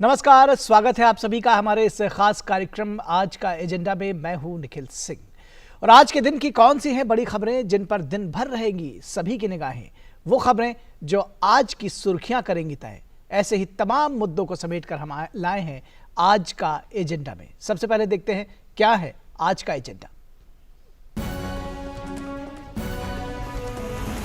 नमस्कार, स्वागत है आप सभी का हमारे इस खास कार्यक्रम आज का एजेंडा में। मैं हूं निखिल सिंह और आज के दिन की कौन सी हैं बड़ी खबरें जिन पर दिन भर रहेंगी सभी की निगाहें, वो खबरें जो आज की सुर्खियां करेंगी तय। ऐसे ही तमाम मुद्दों को समेटकर हम लाए हैं आज का एजेंडा में। सबसे पहले देखते हैं क्या है आज का एजेंडा।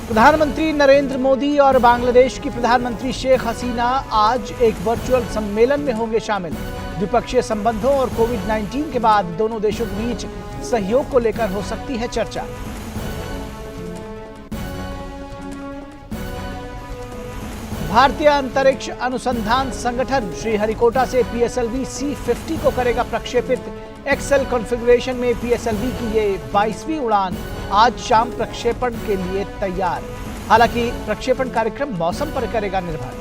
प्रधानमंत्री नरेंद्र मोदी और बांग्लादेश की प्रधानमंत्री शेख हसीना आज एक वर्चुअल सम्मेलन में होंगे शामिल। द्विपक्षीय संबंधों और कोविड-19 के बाद दोनों देशों के बीच सहयोग को लेकर हो सकती है चर्चा। भारतीय अंतरिक्ष अनुसंधान संगठन श्रीहरिकोटा से पीएसएलवी C-50 को करेगा प्रक्षेपित। एक्सेल कॉन्फ़िगरेशन में पीएसएलवी की ये 22वीं उड़ान आज शाम प्रक्षेपण के लिए तैयार। हालांकि प्रक्षेपण कार्यक्रम मौसम पर करेगा निर्भर।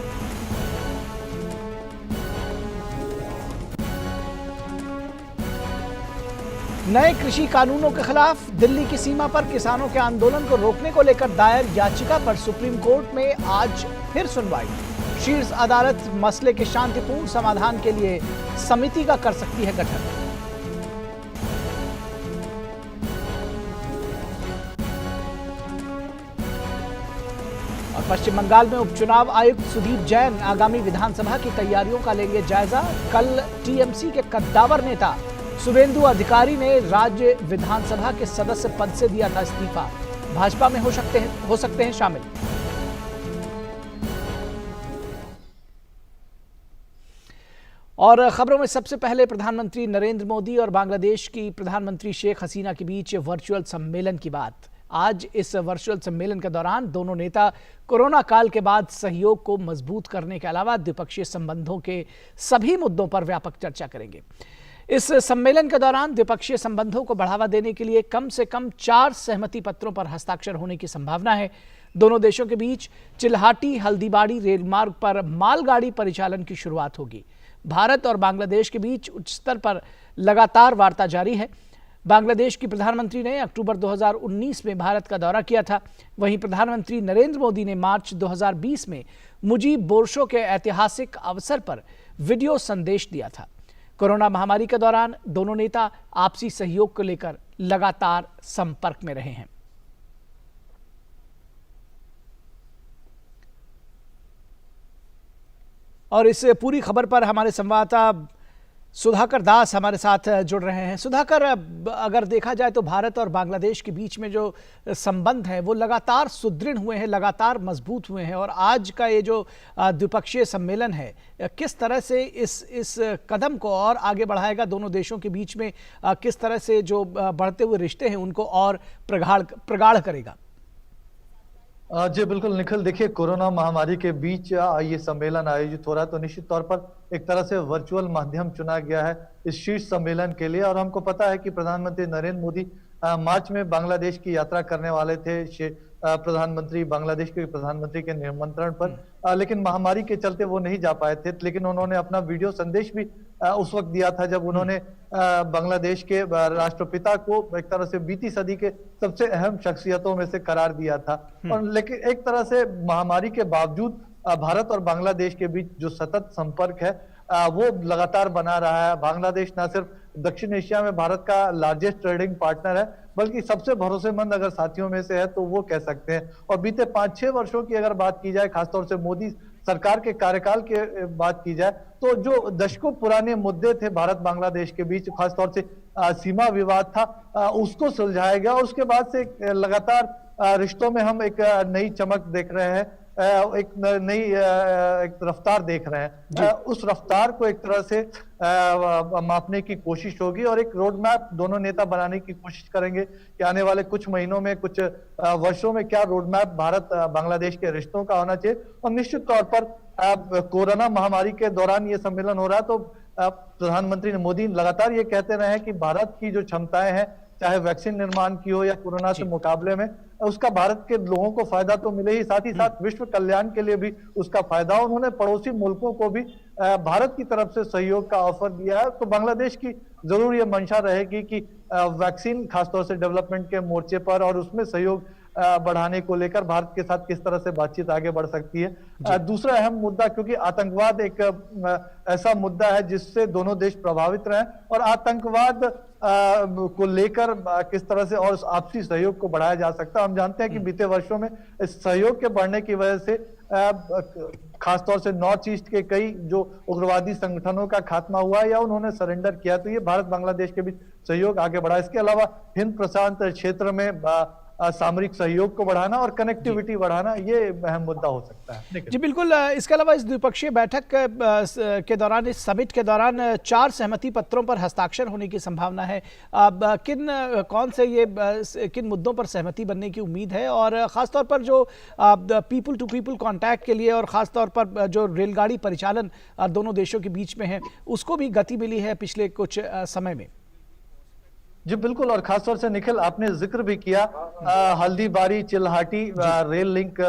नए कृषि कानूनों के खिलाफ दिल्ली की सीमा पर किसानों के आंदोलन को रोकने को लेकर दायर याचिका पर सुप्रीम कोर्ट में आज फिर सुनवाई। शीर्ष अदालत मसले के शांतिपूर्ण समाधान के लिए समिति का कर सकती है गठन। पश्चिम बंगाल में उपचुनाव आयुक्त सुदीप जैन आगामी विधानसभा की तैयारियों का लेंगे जायजा। कल टीएमसी के कद्दावर नेता शुभेंदु अधिकारी ने राज्य विधानसभा के सदस्य पद से दिया था इस्तीफा। भाजपा में हो सकते हैं शामिल। और खबरों में सबसे पहले प्रधानमंत्री नरेंद्र मोदी और बांग्लादेश की प्रधानमंत्री शेख हसीना के बीच वर्चुअल सम्मेलन की बात। आज इस वर्चुअल सम्मेलन के दौरान दोनों नेता कोरोना काल के बाद सहयोग को मजबूत करने के अलावा द्विपक्षीय संबंधों के सभी मुद्दों पर व्यापक चर्चा करेंगे। इस सम्मेलन के दौरान द्विपक्षीय संबंधों को बढ़ावा देने के लिए कम से कम 4 सहमति पत्रों पर हस्ताक्षर होने की संभावना है। दोनों देशों के बीच चिल्हाटी हल्दीबाड़ी रेल मार्ग पर मालगाड़ी परिचालन की शुरुआत होगी। भारत और बांग्लादेश के बीच उच्च स्तर पर लगातार वार्ता जारी है। बांग्लादेश की प्रधानमंत्री ने अक्टूबर 2019 में भारत का दौरा किया था। वहीं प्रधानमंत्री नरेंद्र मोदी ने मार्च 2020 में मुजीब बोर्शो के ऐतिहासिक अवसर पर वीडियो संदेश दिया था। कोरोना महामारी के दौरान दोनों नेता आपसी सहयोग को लेकर लगातार संपर्क में रहे हैं। और इस पूरी खबर पर हमारे संवाददाता सुधाकर दास हमारे साथ जुड़ रहे हैं। सुधाकर, अगर देखा जाए तो भारत और बांग्लादेश के बीच में जो संबंध है वो लगातार सुदृढ़ हुए हैं, लगातार मजबूत हुए हैं, और आज का ये जो द्विपक्षीय सम्मेलन है किस तरह से इस कदम को और आगे बढ़ाएगा, दोनों देशों के बीच में किस तरह से जो बढ़ते हुए रिश्ते हैं उनको और प्रगाढ़ करेगा? जी बिल्कुल निखिल, देखिए कोरोना महामारी के बीच ये सम्मेलन आयोजित हो रहा है, तो निश्चित तौर पर एक तरह से वर्चुअल माध्यम चुना गया है इस शीर्ष सम्मेलन के लिए। और हमको पता है कि प्रधानमंत्री नरेंद्र मोदी मार्च में बांग्लादेश की यात्रा करने वाले थे प्रधानमंत्री बांग्लादेश के प्रधानमंत्री के निमंत्रण पर, लेकिन महामारी के चलते वो नहीं जा पाए थे। लेकिन उन्होंने अपना वीडियो संदेश भी उस वक्त दिया था जब उन्होंने बांग्लादेश के राष्ट्रपिता को एक तरह से बीती सदी के सबसे अहम शख्सियतों में से करार दिया था। और लेकिन एक तरह से महामारी के बावजूद भारत और बांग्लादेश के बीच जो सतत संपर्क है वो लगातार बना रहा है। बांग्लादेश न सिर्फ दक्षिण एशिया में भारत का लार्जेस्ट ट्रेडिंग पार्टनर है, बल्कि सबसे भरोसेमंद अगर साथियों में से है तो वो कह सकते हैं। और बीते 5-6 वर्षों की अगर बात की जाए, खासतौर से मोदी सरकार के कार्यकाल के बात की जाए, तो जो दशकों पुराने मुद्दे थे भारत बांग्लादेश के बीच, खासतौर से सीमा विवाद था, उसको सुलझाया गया। और उसके बाद से लगातार रिश्तों में हम एक नई चमक देख रहे हैं, एक नई एक रफ्तार देख रहे हैं। उस रफ्तार को एक तरह से मापने की कोशिश होगी और एक रोड मैप दोनों नेता बनाने की कोशिश करेंगे कि आने वाले कुछ महीनों में, कुछ वर्षों में क्या रोड मैप भारत बांग्लादेश के रिश्तों का होना चाहिए। और निश्चित तौर पर कोरोना महामारी के दौरान ये सम्मेलन हो रहा है, तो प्रधानमंत्री मोदी लगातार ये कहते रहे हैं कि भारत की जो क्षमताएं हैं, चाहे वैक्सीन निर्माण की हो या कोरोना से मुकाबले में, उसका भारत के लोगों को फायदा तो मिले ही, साथ ही साथ विश्व कल्याण के लिए भी उसका फायदा। उन्होंने पड़ोसी मुल्कों को भी भारत की तरफ से सहयोग का ऑफर दिया है। तो बांग्लादेश की जरूर ये मंशा रहेगी कि वैक्सीन खासतौर से डेवलपमेंट के मोर्चे पर और उसमें सहयोग बढ़ाने को लेकर भारत के साथ किस तरह से बातचीत आगे बढ़ सकती है। दूसरा अहम मुद्दा, क्योंकि आतंकवाद एक ऐसा मुद्दा है जिससे दोनों देश प्रभावित रहे और आतंकवाद को लेकर किस तरह से और आपसी सहयोग को बढ़ाया जा सकता है। हम जानते हैं कि बीते वर्षों में इस सहयोग के बढ़ने की वजह से खासतौर से नॉर्थ ईस्ट के कई जो उग्रवादी संगठनों का खात्मा हुआ या उन्होंने सरेंडर किया, तो ये भारत बांग्लादेश के बीच सहयोग आगे बढ़ा। इसके अलावा हिंद प्रशांत क्षेत्र में सामरिक सहयोग को बढ़ाना और कनेक्टिविटी बढ़ाना ये अहम मुद्दा हो सकता है। जी बिल्कुल। इसके अलावा इस द्विपक्षीय बैठक के दौरान, इस समिट के दौरान 4 सहमति पत्रों पर हस्ताक्षर होने की संभावना है। अब किन मुद्दों पर सहमति बनने की उम्मीद है, और खासतौर पर जो पीपल टू पीपल कांटेक्ट के लिए और खासतौर पर जो रेलगाड़ी परिचालन दोनों देशों के बीच में है, उसको भी गति मिली है पिछले कुछ समय में? जी बिल्कुल, और खासतौर से निखिल आपने जिक्र भी किया हल्दीबारी चिल्हाटी रेल लिंक,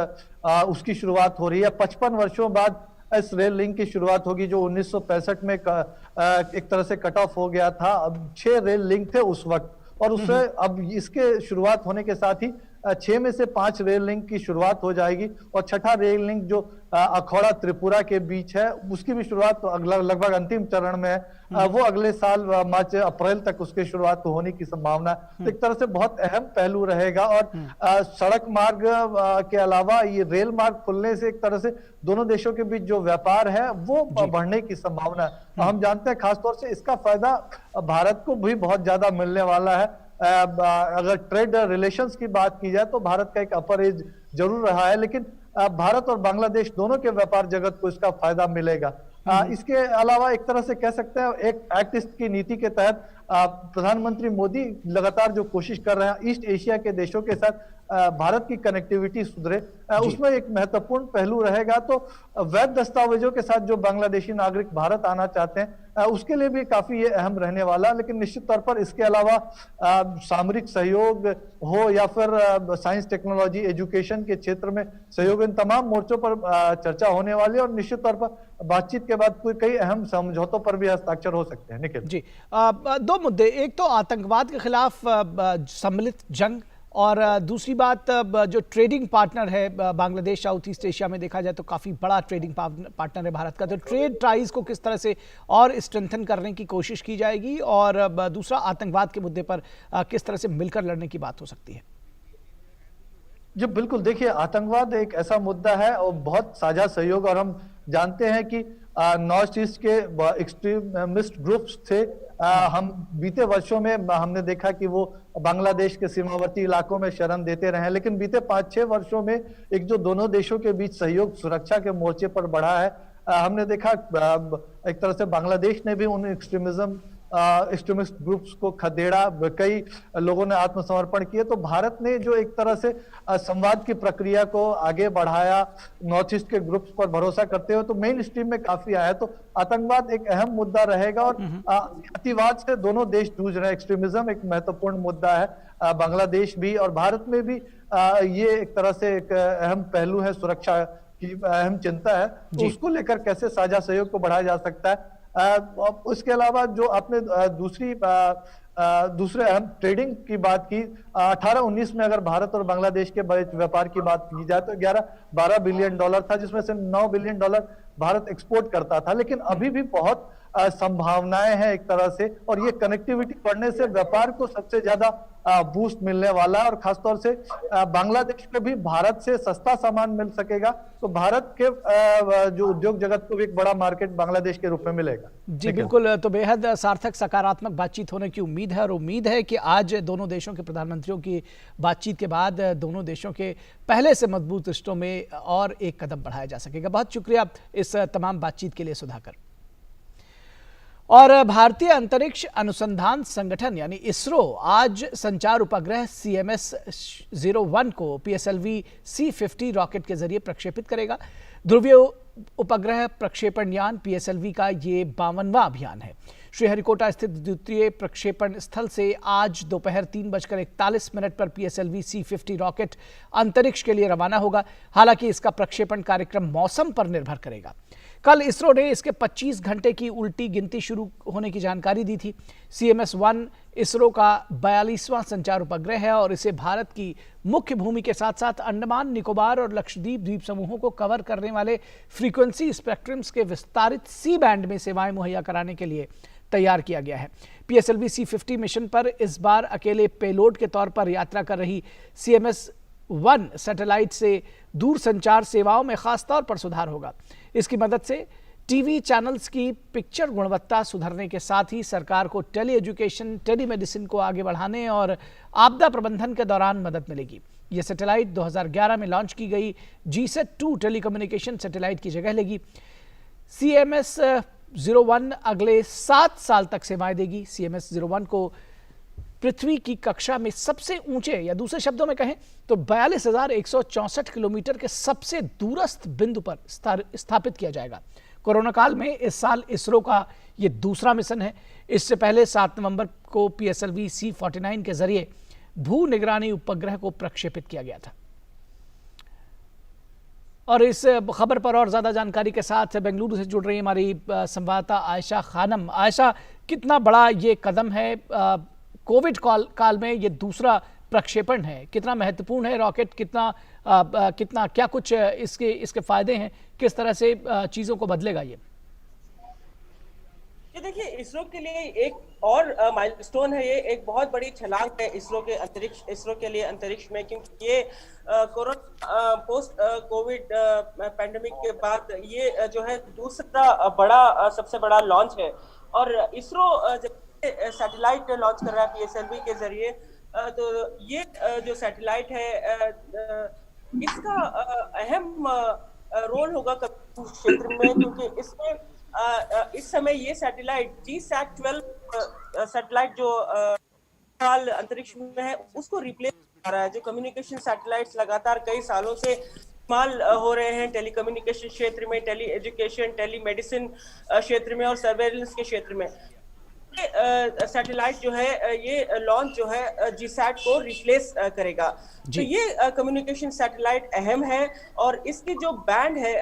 उसकी शुरुआत हो रही है। 55 वर्षों बाद इस रेल लिंक की शुरुआत होगी, जो 1965 में एक तरह से कट ऑफ हो गया था। अब 6 रेल लिंक थे उस वक्त, और उससे अब इसके शुरुआत होने के साथ ही 6 में से 5 रेल लिंक की शुरुआत हो जाएगी, और छठा रेल लिंक जो अखौड़ा त्रिपुरा के बीच है, उसकी भी शुरुआत लगभग अंतिम चरण में है। वो अगले साल मार्च अप्रैल तक उसकी शुरुआत होने की संभावना है। तो एक तरह से बहुत अहम पहलू रहेगा, और सड़क मार्ग के अलावा ये रेल मार्ग खुलने से एक तरह से दोनों देशों के बीच जो व्यापार है वो बढ़ने की संभावना है। हम जानते हैं खासतौर से इसका फायदा भारत को भी बहुत ज्यादा मिलने वाला है। अगर ट्रेड रिलेशंस की बात की जाए तो भारत का एक अपर एज जरूर रहा है, लेकिन भारत और बांग्लादेश दोनों के व्यापार जगत को इसका फायदा मिलेगा। इसके अलावा एक तरह से कह सकते हैं एक एक्ट ईस्ट की नीति के तहत प्रधानमंत्री मोदी लगातार जो कोशिश कर रहे हैं ईस्ट एशिया के देशों के साथ भारत की कनेक्टिविटी सुधरे, उसमें एक महत्वपूर्ण पहलू रहेगा। तो वैध दस्तावेजों के साथ जो बांग्लादेशी नागरिक भारत आना चाहते हैं उसके लिए भी काफी ये अहम रहने वाला। लेकिन निश्चित तौर पर इसके अलावा सामरिक सहयोग हो या फिर साइंस टेक्नोलॉजी एजुकेशन के क्षेत्र में सहयोग, इन तमाम मोर्चों पर चर्चा होने वाली है, और निश्चित तौर पर बातचीत के बाद कई अहम समझौतों पर भी हस्ताक्षर हो सकते हैं। निखिल जी, 2 मुद्दे, एक तो आतंकवाद के खिलाफ सम्मिलित जंग, और दूसरी बात जो ट्रेडिंग पार्टनर है बांग्लादेश, साउथ ईस्ट एशिया में देखा जाए तो काफ़ी बड़ा ट्रेडिंग पार्टनर है भारत का। तो ट्रेड टाइज को किस तरह से और स्ट्रेंथन करने की कोशिश की जाएगी, और दूसरा आतंकवाद के मुद्दे पर किस तरह से मिलकर लड़ने की बात हो सकती है? जी बिल्कुल, देखिए आतंकवाद एक ऐसा मुद्दा है और बहुत साझा सहयोग, और हम जानते हैं कि नॉर्थ ईस्ट के एक्सट्रीमिस्ट ग्रुप्स थे। हम बीते वर्षों में हमने देखा कि वो बांग्लादेश के सीमावर्ती इलाकों में शरण देते रहे, लेकिन बीते 5-6 वर्षों में एक जो दोनों देशों के बीच सहयोग सुरक्षा के मोर्चे पर बढ़ा है, हमने देखा एक तरह से बांग्लादेश ने भी उन एक्सट्रीमिस्ट ग्रुप्स को खदेड़ा, कई लोगों ने आत्मसमर्पण किए। तो भारत ने जो एक तरह से संवाद की प्रक्रिया को आगे बढ़ाया, नॉर्थ ईस्ट के ग्रुप्स पर भरोसा करते हुए, तो मेन स्ट्रीम में काफी आया। तो आतंकवाद एक अहम मुद्दा रहेगा, और अतिवाद से दोनों देश जूझ रहे हैं। एक्सट्रीमिज्म एक महत्वपूर्ण मुद्दा है, बांग्लादेश भी और भारत में भी ये एक तरह से एक अहम पहलू है, सुरक्षा की अहम चिंता है। तो उसको लेकर कैसे साझा सहयोग को बढ़ाया जा सकता है। उसके अलावा जो आपने दूसरे अहम ट्रेडिंग की बात की, 18-19 में अगर भारत और बांग्लादेश के व्यापार की बात की जाए तो 11-12 बिलियन डॉलर था, जिसमें से 9 बिलियन डॉलर भारत एक्सपोर्ट करता था। लेकिन अभी भी बहुत संभावनाएं हैं एक तरह से, और ये कनेक्टिविटी बढ़ने से व्यापार को सबसे ज्यादा बूस्ट मिलने वाला है, और खासतौर से बांग्लादेश में भी भारत से सस्ता सामान मिल सकेगा। तो भारत के जो उद्योग जगत को भी एक बड़ा मार्केट बांग्लादेश के रूप में मिलेगा। जी बिल्कुल, तो बेहद सार्थक सकारात्मक बातचीत होने की उम्मीद है, और उम्मीद है कि आज दोनों देशों के प्रधानमंत्रियों की बातचीत के बाद दोनों देशों के पहले से मजबूत रिश्तों में और एक कदम बढ़ाया जा सकेगा। बहुत शुक्रिया इस तमाम बातचीत के लिए सुधाकर। और भारतीय अंतरिक्ष अनुसंधान संगठन यानी इसरो आज संचार उपग्रह CMS-01 को PSLV C-50 रॉकेट के जरिए प्रक्षेपित करेगा। ध्रुवीय उपग्रह प्रक्षेपण यान PSLV का ये 52वां अभियान है। श्रीहरिकोटा स्थित द्वितीय प्रक्षेपण स्थल से आज दोपहर 3:41 पर PSLV C-50 रॉकेट अंतरिक्ष के लिए रवाना होगा। हालांकि इसका प्रक्षेपण कार्यक्रम मौसम पर निर्भर करेगा। कल इसरो ने इसके 25 घंटे की उल्टी गिनती शुरू होने की जानकारी दी थी। CMS-1 इसरो का 42वां संचार उपग्रह है और इसे भारत की मुख्य भूमि के साथ साथ अंडमान निकोबार और लक्षद्वीप द्वीप समूहों को कवर करने वाले फ्रीक्वेंसी स्पेक्ट्रम्स के विस्तारित C बैंड में सेवाएं मुहैया कराने के लिए तैयार किया गया है। PSLV C-50 मिशन पर इस बार अकेले पेलोड के तौर पर यात्रा कर रही CMS-1 सैटेलाइट से दूर संचार सेवाओं में खास तौर पर सुधार होगा। इसकी मदद से टीवी चैनल्स की पिक्चर गुणवत्ता सुधरने के साथ ही सरकार को टेली एजुकेशन, टेली मेडिसिन को आगे बढ़ाने और आपदा प्रबंधन के दौरान मदद मिलेगी। यह सैटेलाइट 2011 में लॉन्च की गई GSAT-2 टेलीकम्युनिकेशन सैटेलाइट की जगह लेगी। CMS-01 अगले 7 साल तक सेवाएं देगी। CMS-01 को पृथ्वी की कक्षा में सबसे ऊंचे, या दूसरे शब्दों में कहें तो 42,164 किलोमीटर के सबसे दूरस्थ बिंदु पर स्थापित किया जाएगा। कोरोना काल में इस साल इसरो का यह दूसरा मिशन है। इससे पहले 7 नवंबर को PSLV C-49 के जरिए भू निगरानी उपग्रह को प्रक्षेपित किया गया था। और इस खबर पर और ज्यादा जानकारी के साथ बेंगलुरु से जुड़ रही हमारी संवाददाता आयशा खानम। आयशा, कितना बड़ा ये कदम है? कोविड काल में ये दूसरा प्रक्षेपण है, कितना महत्वपूर्ण है रॉकेट? कितना क्या कुछ इसके फायदे हैं? किस तरह से चीजों को बदलेगा ये देखिए, इसरो के लिए एक और माइलस्टोन है। ये एक बहुत बड़ी छलांग है इसरो के लिए अंतरिक्ष में, क्योंकि ये कोरोना पोस्ट कोविड पैंडेमिक के बाद ये जो है दूसरा सबसे बड़ा लॉन्च है। और इसरो जब सैटेलाइट लॉन्च कर रहा है PSLV के जरिए, तो ये जो सैटेलाइट है इसका अहम रोल होगा क्षेत्र में, क्योंकि इसमें इस समय ये सैटेलाइट GSAT-12 सैटेलाइट जो हाल अंतरिक्ष में है उसको रिप्लेस कर रहा है। जो कम्युनिकेशन सैटेलाइट्स लगातार कई सालों से इस्तेमाल हो रहे हैं टेलीकम्युनिकेशन क्षेत्र में, टेली एजुकेशन, टेली मेडिसिन क्षेत्र में और सर्वेलेंस के क्षेत्र में, सैटेलाइट जो है ये लॉन्च जो है GSAT को रिप्लेस करेगा। तो ये कम्युनिकेशन सैटेलाइट अहम है और इसकी जो बैंड है,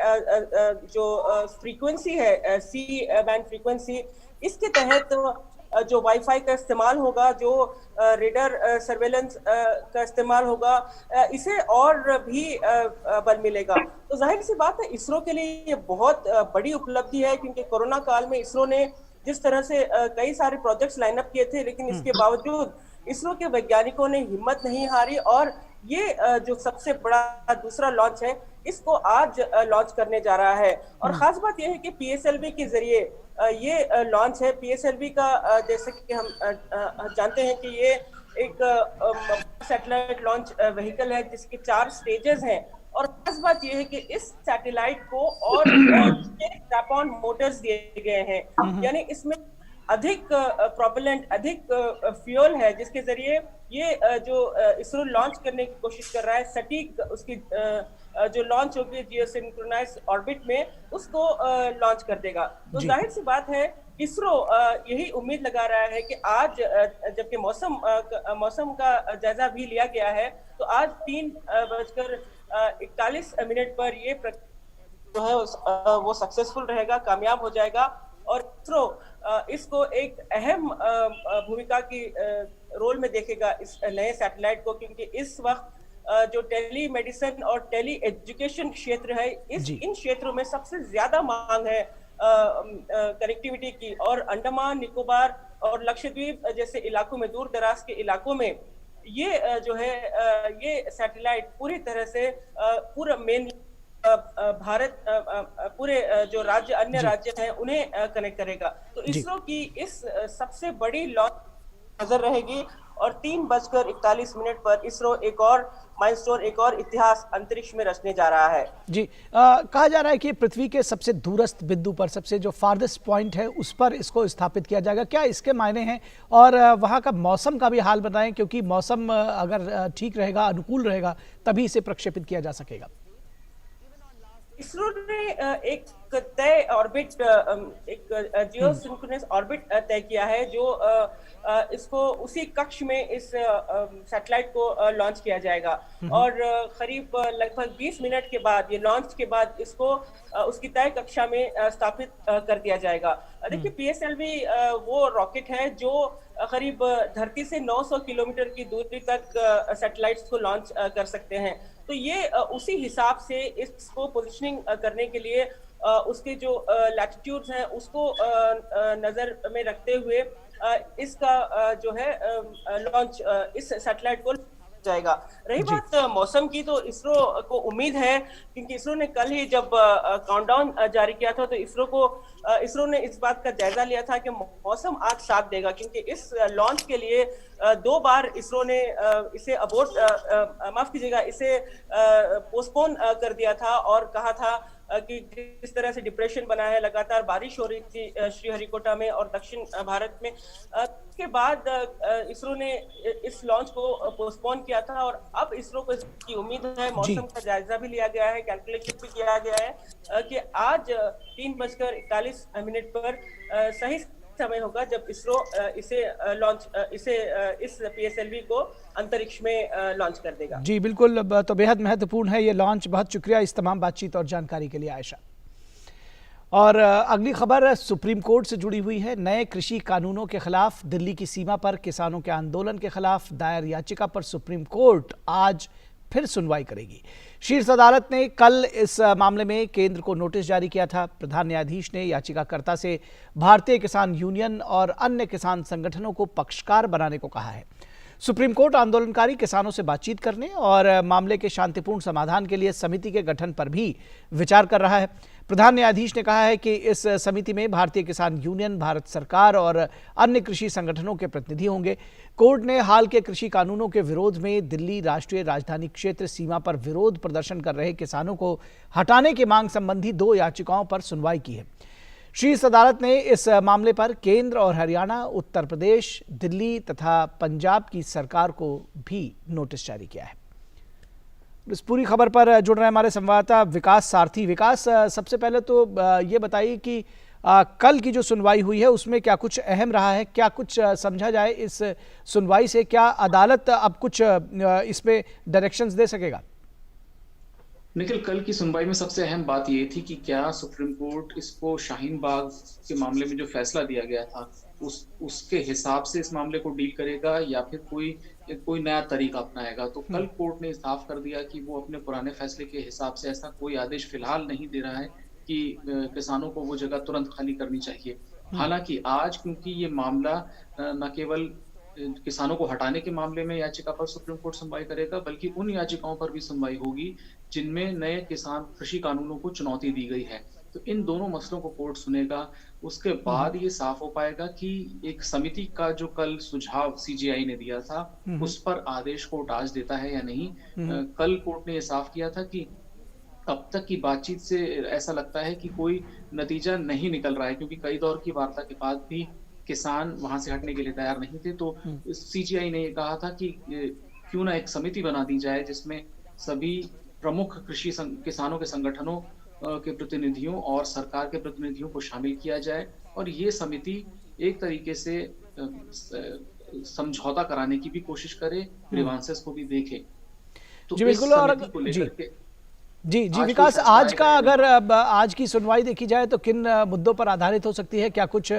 जो फ्रीक्वेंसी है C बैंड फ्रीक्वेंसी, इसके तहत जो वाईफाई का इस्तेमाल होगा, जो रेडर सर्वेलेंस का इस्तेमाल होगा, इसे और भी बल मिलेगा। तो जाहिर सी बात है इसरो के लिए ये बहुत बड़ी उपलब्धि है, क्योंकि कोरोना काल में इसरो ने जिस तरह से कई सारे प्रोजेक्ट्स लाइन अप किए थे, लेकिन इसके बावजूद इसरो के वैज्ञानिकों ने हिम्मत नहीं हारी और ये जो सबसे बड़ा दूसरा लॉन्च है इसको आज लॉन्च करने जा रहा है। और खास बात यह है कि PSLV के जरिए ये लॉन्च है। PSLV का जैसे कि हम जानते हैं कि ये एक सैटेलाइट लॉन्च व्हीकल है जिसके 4 स्टेजेस हैं। और खास बात यह है कि इस सैटेलाइट को और स्ट्रैप-ऑन मोटर्स दिए गए हैं, यानी इसमें अधिक प्रोपेलेंट, अधिक फ्यूल है, जिसके जरिए ये जो इसरो लॉन्च करने की कोशिश कर रहा है, सटीक उसकी जो लॉन्च होगी जियोसिंक्रोनाइज ऑर्बिट में, उसको लॉन्च कर देगा। तो जाहिर सी बात है इसरो यही उम्मीद लगा रहा है कि आज जबकि मौसम का जायजा भी लिया गया है, तो आज 3:41 पर ये जो है वो सक्सेसफुल रहेगा, कामयाब हो जाएगा। और इसरो इसको एक अहम भूमिका की रोल में देखेगा इस नए सैटेलाइट को, क्योंकि इस वक्त जो टेली मेडिसिन और टेली एजुकेशन क्षेत्र है, इन क्षेत्रों में सबसे ज्यादा मांग है कनेक्टिविटी की। और अंडमान निकोबार और लक्षद्वीप जैसे इलाकों में, दूर दराज के इलाकों में ये जो है ये सैटेलाइट पूरी तरह से पूरा मेन भारत पूरे जो राज्य, अन्य राज्य हैं, उन्हें कनेक्ट करेगा। तो इसरो की इस सबसे बड़ी लॉन्च नजर रहेगी। और 3:41 पर इसरो एक और माइलस्टोन, एक और इतिहास अंतरिक्ष में रचने जा रहा है। जी, कहा जा रहा है कि पृथ्वी के सबसे दूरस्थ बिंदु पर, सबसे जो फारदेस्ट पॉइंट है, उस पर इसको स्थापित किया जाएगा। क्या इसके मायने हैं? और वहाँ का मौसम का भी हाल बताएं, क्योंकि मौसम अगर ठीक रहेगा, अनुकूल रहेगा, तभी इसे प्रक्षेपित किया जा सकेगा। इसरो ने एक तय ऑर्बिट, एक जियो सिंक्रोनस ऑर्बिट तय किया है, जो इसको उसी कक्ष में इस सैटेलाइट को लॉन्च किया जाएगा। और करीब लगभग 20 मिनट के बाद, ये लॉन्च के बाद, इसको उसकी तय कक्षा में स्थापित कर दिया जाएगा। देखिए, पीएसएलवी वो रॉकेट है जो करीब धरती से 900 किलोमीटर की दूरी तक सैटेलाइट्स को लॉन्च कर सकते हैं। तो ये उसी हिसाब से इसको पोजिशनिंग करने के लिए उसके जो लैटिट्यूड्स हैं उसको नजर में रखते हुए इसका जो है लॉन्च, इस सैटेलाइट को जाएगा। रही बात मौसम की, तो इसरो को उम्मीद है, क्योंकि इसरो ने कल ही जब काउंटडाउन जारी किया था, तो इसरो ने इस बात का जायजा लिया था कि मौसम आज साथ देगा, क्योंकि इस लॉन्च के लिए 2 बार इसरो ने इसे माफ कीजिएगा, इसे पोस्टपोन कर दिया था और कहा था कि जिस तरह से डिप्रेशन बना है, लगातार बारिश हो रही थी श्रीहरिकोटा में और दक्षिण भारत में। उसके बाद इसरो ने इस लॉन्च को पोस्टपोन किया था और अब इसरो को इसकी उम्मीद है, मौसम का जायजा भी लिया गया है, कैलकुलेशन भी किया गया है कि आज 3:41 पर सही समय होगा जब इसरो इस पीएसएलवी को अंतरिक्ष में लॉन्च कर देगा। जी बिल्कुल, तो बेहद महत्वपूर्ण है ये लॉन्च। बहुत शुक्रिया इस तमाम बातचीत और जानकारी के लिए आयशा। और अगली खबर सुप्रीम कोर्ट से जुड़ी हुई है। नए कृषि कानूनों के खिलाफ दिल्ली की सीमा पर किसानों के आंदोलन के खिलाफ दायर याचिका पर सुप्रीम कोर्ट आज फिर सुनवाई करेगी। शीर्ष अदालत ने कल इस मामले में केंद्र को नोटिस जारी किया था। प्रधान न्यायाधीश ने याचिकाकर्ता से भारतीय किसान यूनियन और अन्य किसान संगठनों को पक्षकार बनाने को कहा है। सुप्रीम कोर्ट आंदोलनकारी किसानों से बातचीत करने और मामले के शांतिपूर्ण समाधान के लिए समिति के गठन पर भी विचार कर रहा है। प्रधान न्यायाधीश ने कहा है कि इस समिति में भारतीय किसान यूनियन, भारत सरकार और अन्य कृषि संगठनों के प्रतिनिधि होंगे। कोर्ट ने हाल के कृषि कानूनों के विरोध में दिल्ली राष्ट्रीय राजधानी क्षेत्र सीमा पर विरोध प्रदर्शन कर रहे किसानों को हटाने की मांग संबंधी 2 याचिकाओं पर सुनवाई की है। शीर्ष अदालत ने इस मामले पर केंद्र और हरियाणा, उत्तर प्रदेश, दिल्ली तथा पंजाब की सरकार को भी नोटिस जारी किया है। इस पूरी खबर पर जुड़ रहे हमारे संवाददाता विकास सारथी। विकास, सबसे पहले तो ये बताइए कि कल की जो सुनवाई हुई है उसमें क्या कुछ अहम रहा है, क्या कुछ समझा जाए इस सुनवाई से? क्या अदालत अब कुछ इसमें डायरेक्शंस दे सकेगा? निखिल, कल की सुनवाई में सबसे अहम बात ये थी कि क्या सुप्रीम कोर्ट इसको शाहीन बाग के मामले में जो फैसला दिया गया था उसके हिसाब से इस मामले को डील करेगा या फिर कोई नया तरीका अपनाएगा। तो कल कोर्ट ने साफ कर दिया कि वो अपने पुराने फैसले के हिसाब से ऐसा कोई आदेश फिलहाल नहीं दे रहा है कि किसानों को वो जगह तुरंत खाली करनी चाहिए। हालांकि आज क्योंकि ये मामला न केवल किसानों को हटाने के मामले में याचिका पर सुप्रीम कोर्ट सुनवाई करेगा, बल्कि उन याचिकाओं पर भी सुनवाई होगी जिनमें नए किसान कृषि कानूनों को चुनौती दी गई है। तो इन दोनों मसलों को कोर्ट सुनेगा। उसके बाद ये साफ हो पाएगा कि एक समिति का जो कल सुझाव सीजीआई ने दिया था उस पर आदेश कोर्ट आज देता है या नहीं। कल कोर्ट ने ये साफ किया था कि अब तक की बातचीत से ऐसा लगता है कि कोई नतीजा नहीं निकल रहा है, क्योंकि कई दौर की वार्ता के बाद भी किसान वहां से हटने के लिए तैयार नहीं थे। तो सीजीआई ने ये कहा था कि क्यों ना एक समिति बना दी जाए जिसमें सभी प्रमुख कृषि किसानों के संगठनों के प्रतिनिधियों और सरकार के प्रतिनिधियों को शामिल किया जाए और ये समिति एक तरीके से समझौता कराने की भी कोशिश करे, ग्रीवांसेस को भी देखे। तो जी बिल्कुल। और जी विकास, आज का अगर आज की सुनवाई देखी जाए तो किन मुद्दों पर आधारित हो सकती है? क्या कुछ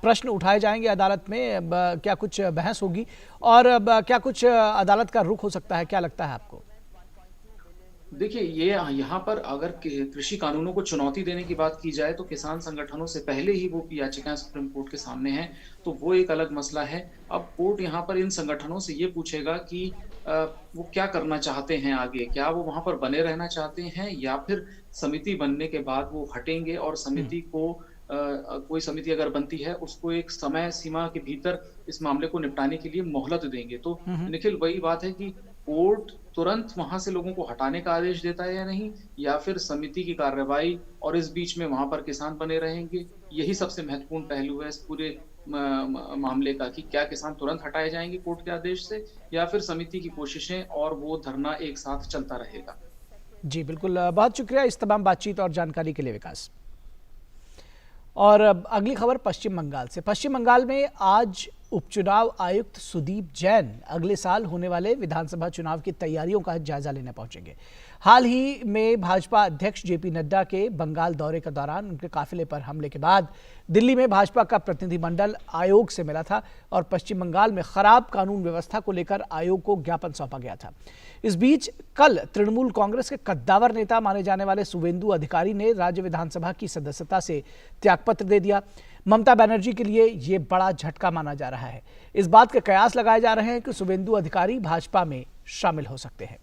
प्रश्न उठाए जाएंगे अदालत में? क्या कुछ बहस होगी और क्या कुछ अदालत का रुख हो सकता है? क्या लगता है आपको? देखिए, ये यहाँ पर अगर कृषि कानूनों को चुनौती देने की बात की जाए तो किसान संगठनों से पहले ही वो याचिकाएं सुप्रीम कोर्ट के सामने हैं, तो वो एक अलग मसला है। अब कोर्ट यहाँ पर इन संगठनों से ये पूछेगा कि वो क्या करना चाहते हैं आगे, क्या वो वहां पर बने रहना चाहते हैं या फिर समिति बनने के बाद वो हटेंगे और समिति को कोई समिति अगर बनती है उसको एक समय सीमा के भीतर इस मामले को निपटाने के लिए मोहलत देंगे। तो निखिल, वही बात है कि कोर्ट तुरंत वहां से लोगों को हटाने का आदेश देता है या नहीं, या फिर समिति की कार्रवाई और इस बीच में वहां पर किसान बने रहेंगे। यही सबसे महत्वपूर्ण पहलू है इस पूरे मामले का कि क्या किसान तुरंत हटाए जाएंगे कोर्ट के आदेश से या फिर समिति की कोशिशें और वो धरना एक साथ चलता रहेगा। जी बिल्कुल, बहुत शुक्रिया इस तमाम बातचीत और जानकारी के लिए विकास। और अगली खबर पश्चिम बंगाल से। पश्चिम बंगाल में आज उपचुनाव आयुक्त सुदीप जैन अगले साल होने वाले विधानसभा चुनाव की तैयारियों का जायजा लेने पहुंचेंगे। हाल ही में भाजपा अध्यक्ष जेपी नड्डा के बंगाल दौरे के दौरान उनके काफिले पर हमले के बाद दिल्ली में भाजपा का प्रतिनिधिमंडल आयोग से मिला था और पश्चिम बंगाल में खराब कानून व्यवस्था को लेकर आयोग को ज्ञापन सौंपा गया था। इस बीच कल तृणमूल कांग्रेस के कद्दावर नेता माने जाने वाले शुवेंदु अधिकारी ने राज्य विधानसभा की सदस्यता से त्यागपत्र दे दिया। ममता बनर्जी के लिए ये बड़ा झटका माना जा रहा है। इस बात के कयास लगाए जा रहे हैं कि शुवेंदु अधिकारी भाजपा में शामिल हो सकते हैं।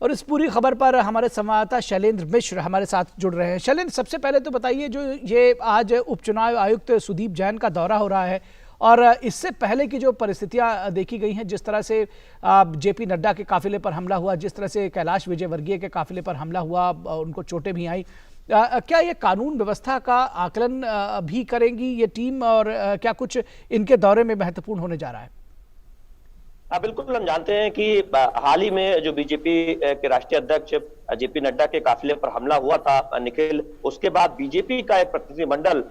और इस पूरी खबर पर हमारे संवाददाता शैलेंद्र मिश्र हमारे साथ जुड़ रहे हैं। शैलेंद्र, सबसे पहले तो बताइए, जो ये आज उपचुनाव आयुक्त सुदीप जैन का दौरा हो रहा है और इससे पहले की जो परिस्थितियां देखी गई हैं, जिस तरह से जेपी नड्डा के काफिले पर हमला हुआ, जिस तरह से कैलाश विजयवर्गीय के काफिले पर हमला हुआ, उनको चोटें भी आई, क्या ये कानून व्यवस्था का आकलन भी करेंगी ये टीम और क्या कुछ इनके दौरे में महत्वपूर्ण होने जा रहा है? बिल्कुल, हम जानते हैं कि हाल ही में जो बीजेपी के राष्ट्रीय अध्यक्ष जेपी नड्डा के काफिले पर हमला हुआ था निखिल, उसके बाद बीजेपी का एक प्रतिनिधिमंडल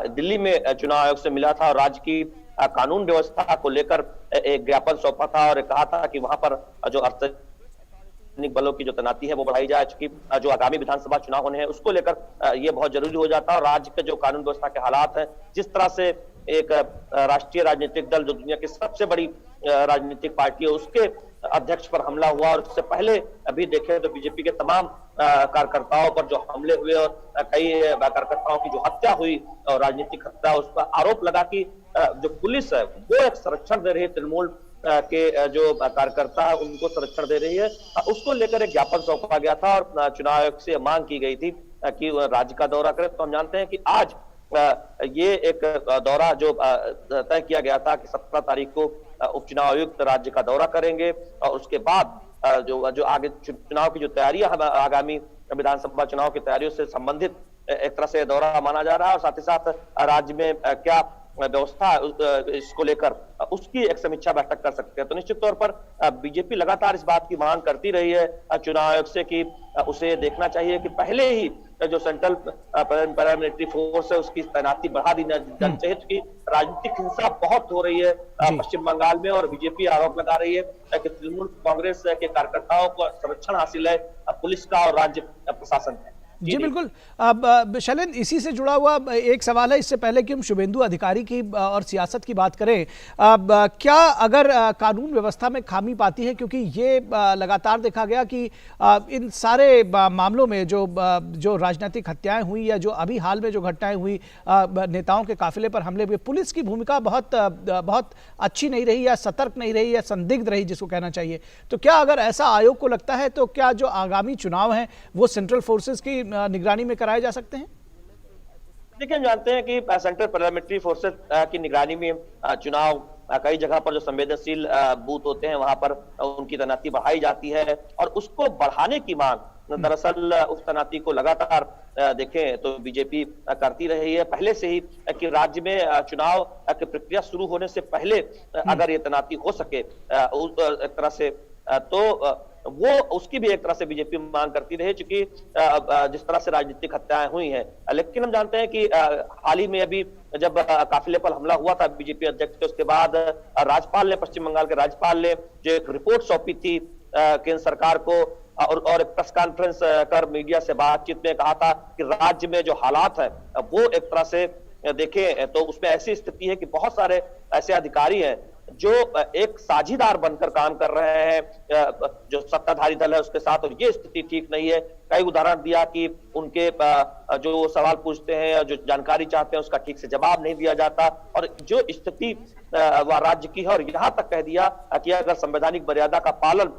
दिल्ली में चुनाव आयोग से मिला था और राज्य की कानून व्यवस्था को लेकर एक ज्ञापन सौंपा था और कहा था कि वहां पर जो अर्धसैनिक बलों की जो तैनाती है वो बढ़ाई जाए, चूंकि जो आगामी विधानसभा चुनाव होने हैं उसको लेकर ये बहुत जरूरी हो जाता है। और राज्य के जो कानून व्यवस्था के हालात हैं, जिस तरह से एक राष्ट्रीय राजनीतिक दल जो दुनिया की सबसे बड़ी राजनीतिक पार्टी है उसके अध्यक्ष पर हमला हुआ, और उससे पहले अभी देखें तो बीजेपी के तमाम कार्यकर्ताओं पर जो हमले हुए और कई कार्यकर्ताओं की जो हत्या हुई और राजनीतिक हत्या, उस पर आरोप लगा कि जो पुलिस है वो एक संरक्षण दे रही है, तृणमूल के जो कार्यकर्ता है उनको संरक्षण दे रही है। उसको लेकर एक ज्ञापन सौंपा गया था और चुनाव आयोग से मांग की गई थी कि राज्य का दौरा करें। तो हम जानते हैं कि आज ये एक दौरा जो तय किया गया था कि 17 तारीख को उपचुनाव आयुक्त राज्य का दौरा करेंगे और उसके बाद जो आगे चुनाव की जो तैयारियां आगामी विधानसभा चुनाव की तैयारियों से संबंधित एक तरह से दौरा माना जा रहा है और साथ ही साथ राज्य में क्या व्यवस्था इसको लेकर उसकी एक समीक्षा बैठक कर सकते हैं। तो निश्चित तौर पर बीजेपी लगातार इस बात की मांग करती रही है चुनाव आयोग से कि उसे देखना चाहिए कि पहले ही जो सेंट्रल पैरामिलिट्री फोर्स है उसकी तैनाती बढ़ा दी जानी चाहिए, क्योंकि राजनीतिक हिंसा बहुत हो रही है पश्चिम बंगाल में और बीजेपी आरोप लगा रही है कि तृणमूल कांग्रेस के कार्यकर्ताओं को संरक्षण हासिल है पुलिस का और राज्य प्रशासन का। जी बिल्कुल। अब शैलेंद्र, इसी से जुड़ा हुआ एक सवाल है, इससे पहले कि हम शुवेंदु अधिकारी की और सियासत की बात करें, क्या अगर कानून व्यवस्था में खामी पाती है, क्योंकि ये लगातार देखा गया कि इन सारे मामलों में जो राजनीतिक हत्याएं हुई या जो अभी हाल में जो घटनाएं हुई, नेताओं के काफिले पर हमले हुए, पुलिस की भूमिका बहुत अच्छी नहीं रही या सतर्क नहीं रही या संदिग्ध रही जिसको कहना चाहिए। तो क्या अगर ऐसा आयोग को लगता है तो क्या जो आगामी चुनाव हैं वो सेंट्रल फोर्सेस की निगरानी में कराए जा सकते हैं? देखिए, हम जानते हैं कि सेंट्रल पैरामिलिट्री फोर्सेस की निगरानी में चुनाव कई जगह पर जो संवेदनशील बूथ होते हैं वहां पर उनकी तैनाती बढ़ाई जाती है और उसको बढ़ाने की मांग दरअसल उस तैनाती को लगातार देखें तो बीजेपी करती रही है पहले से ही कि राज्य में चुनाव की प्रक्रिया शुरू होने से पहले अगर ये तैनाती हो सके एक तरह से तो वो उसकी भी एक तरह से बीजेपी मांग करती रही, क्योंकि जिस तरह से राजनीतिक हत्याएं हुई हैं। लेकिन हम जानते हैं कि हाल ही में अभी जब काफिले पर हमला हुआ था बीजेपी अध्यक्ष के, उसके बाद राज्यपाल ने, पश्चिम बंगाल के राज्यपाल ने जो एक रिपोर्ट सौंपी थी केंद्र सरकार को और एक प्रेस कॉन्फ्रेंस कर मीडिया से बातचीत में कहा था कि राज्य में जो हालात है वो एक तरह से देखें तो उसमें ऐसी स्थिति है कि बहुत सारे ऐसे अधिकारी हैं जो एक साझीदार बनकर काम कर रहे हैं जो सत्ताधारी दल है उसके साथ, और ये स्थिति ठीक नहीं है। कई उदाहरण दिया कि उनके जो सवाल पूछते हैं, जो जानकारी चाहते हैं उसका ठीक से जवाब नहीं दिया जाता और जो स्थिति वह राज्य की है, और यहाँ तक कह दिया कि अगर संवैधानिक मर्यादा का पालन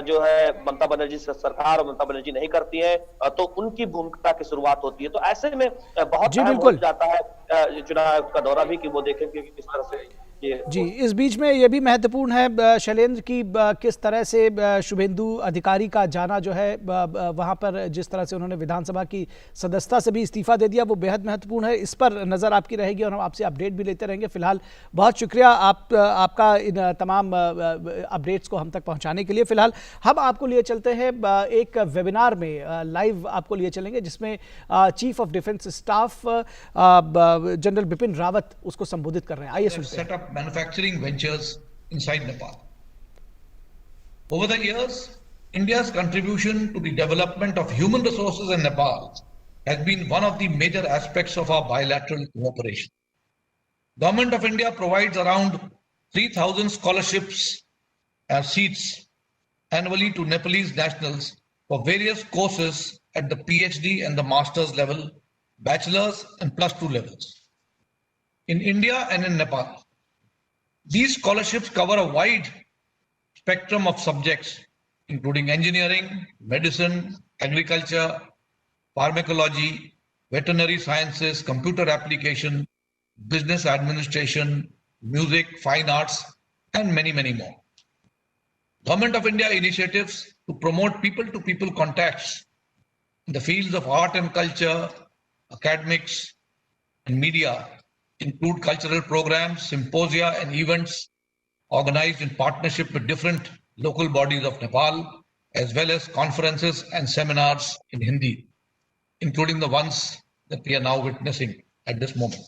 जो है ममता बनर्जी सरकार और ममता बनर्जी नहीं करती है तो उनकी भूमिका की शुरुआत होती है। तो ऐसे में बहुत अहम हो जाता है चुनाव का दौरा भी कि वो देखें कि किस तरह से जी, इस बीच में ये भी महत्वपूर्ण है शैलेंद्र की किस तरह से शुभेंदु अधिकारी का जाना जो है वहां पर जिस तरह से उन्होंने विधानसभा की सदस्यता से भी इस्तीफा दे दिया वो बेहद महत्वपूर्ण है। इस पर नज़र आपकी रहेगी और हम आपसे अपडेट भी लेते रहेंगे। फिलहाल बहुत शुक्रिया आपका इन तमाम अपडेट्स को हम तक पहुँचाने के लिए। फिलहाल हम आपको लिए चलते हैं एक वेबिनार में, लाइव आपको लिए चलेंगे जिसमें chief of defence staff general Bipin Rawat उसको संबोधित कर रहे हैं। आइए सुनते हैं। Manufacturing ventures inside Nepal. Over the years, India's contribution to the development of human resources in Nepal has been one of the major aspects of our bilateral cooperation. Government of India provides around 3,000 scholarships and seats annually to Nepalese nationals for various courses at the PhD and the master's level, bachelor's and +2 levels. In India and in Nepal, these scholarships cover a wide spectrum of subjects, including engineering, medicine, agriculture, pharmacology, veterinary sciences, computer application, business administration, music, fine arts, and many, many more. Government of India initiatives to promote people-to-people contacts in the fields of art and culture, academics, and media include cultural programs, symposia, and events organized in partnership with different local bodies of Nepal, as well as conferences and seminars in Hindi, including the ones that we are now witnessing at this moment.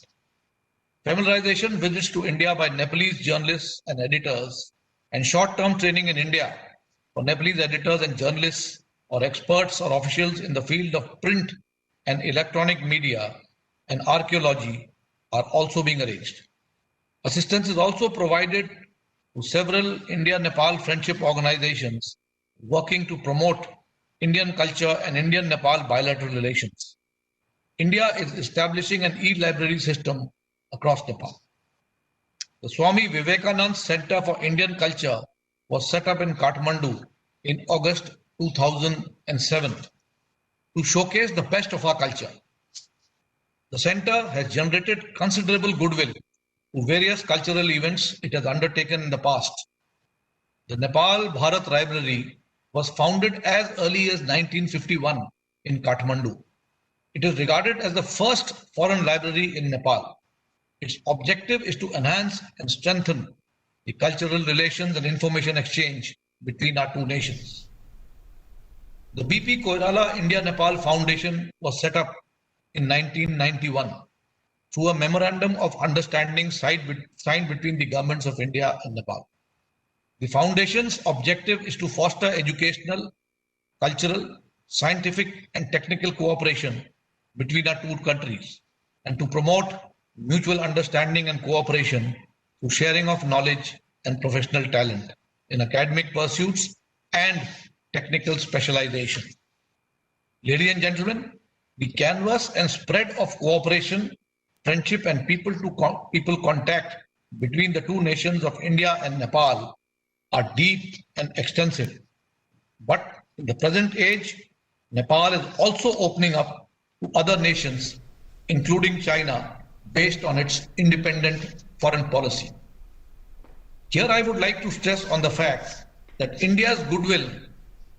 Familiarization visits to India by Nepalese journalists and editors, and short-term training in India for Nepalese editors and journalists or experts or officials in the field of print and electronic media and archaeology are also being arranged. Assistance is also provided to several India-Nepal friendship organizations working to promote Indian culture and Indian-Nepal bilateral relations. India is establishing an e-library system across Nepal. The Swami Vivekanand Center for Indian Culture was set up in Kathmandu in August 2007 to showcase the best of our culture. The center has generated considerable goodwill to various cultural events it has undertaken in the past. The Nepal Bharat Library was founded as early as 1951 in Kathmandu. It is regarded as the first foreign library in Nepal. Its objective is to enhance and strengthen the cultural relations and information exchange between our two nations. The BP Koirala India-Nepal Foundation was set up in 1991 through a memorandum of understanding signed between the governments of India and Nepal. The foundation's objective is to foster educational, cultural, scientific and technical cooperation between our two countries and to promote mutual understanding and cooperation through sharing of knowledge and professional talent in academic pursuits and technical specialization. Ladies and gentlemen, the canvas and spread of cooperation, friendship and people contact between the two nations of India and Nepal are deep and extensive. But in the present age, Nepal is also opening up to other nations, including China, based on its independent foreign policy. Here I would like to stress on the fact that India's goodwill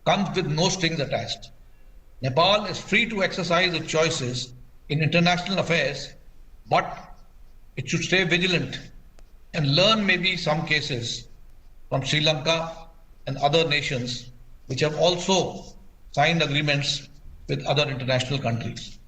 comes with no strings attached. Nepal is free to exercise its choices in international affairs, but it should stay vigilant and learn maybe some cases from Sri Lanka and other nations which have also signed agreements with other international countries.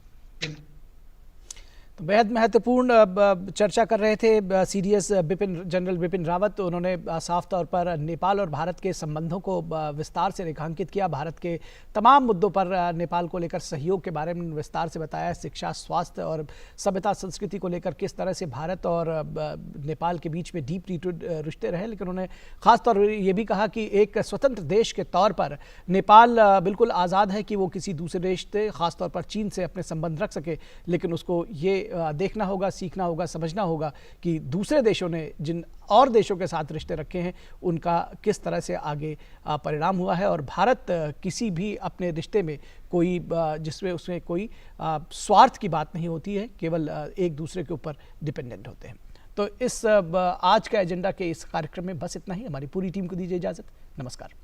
तो बेहद महत्वपूर्ण चर्चा कर रहे थे CDS general Bipin Rawat. उन्होंने साफ तौर पर नेपाल और भारत के संबंधों को विस्तार से रेखांकित किया, भारत के तमाम मुद्दों पर नेपाल को लेकर सहयोग के बारे में विस्तार से बताया, शिक्षा, स्वास्थ्य और सभ्यता संस्कृति को लेकर किस तरह से भारत और नेपाल के बीच में डीप रूटेड रिश्ते रहे। लेकिन उन्होंने खासतौर पर ये भी कहा कि एक स्वतंत्र देश के तौर पर नेपाल बिल्कुल आज़ाद है कि वो किसी दूसरे देश से, खासतौर पर चीन से अपने संबंध रख सके, लेकिन उसको ये देखना होगा, सीखना होगा, समझना होगा कि दूसरे देशों ने जिन और देशों के साथ रिश्ते रखे हैं उनका किस तरह से आगे परिणाम हुआ है। और भारत किसी भी अपने रिश्ते में कोई जिसमें उसमें कोई स्वार्थ की बात नहीं होती है, केवल एक दूसरे के ऊपर डिपेंडेंट होते हैं। तो इस आज का एजेंडा के इस कार्यक्रम में बस इतना ही। हमारी पूरी टीम को दीजिए इजाजत। नमस्कार।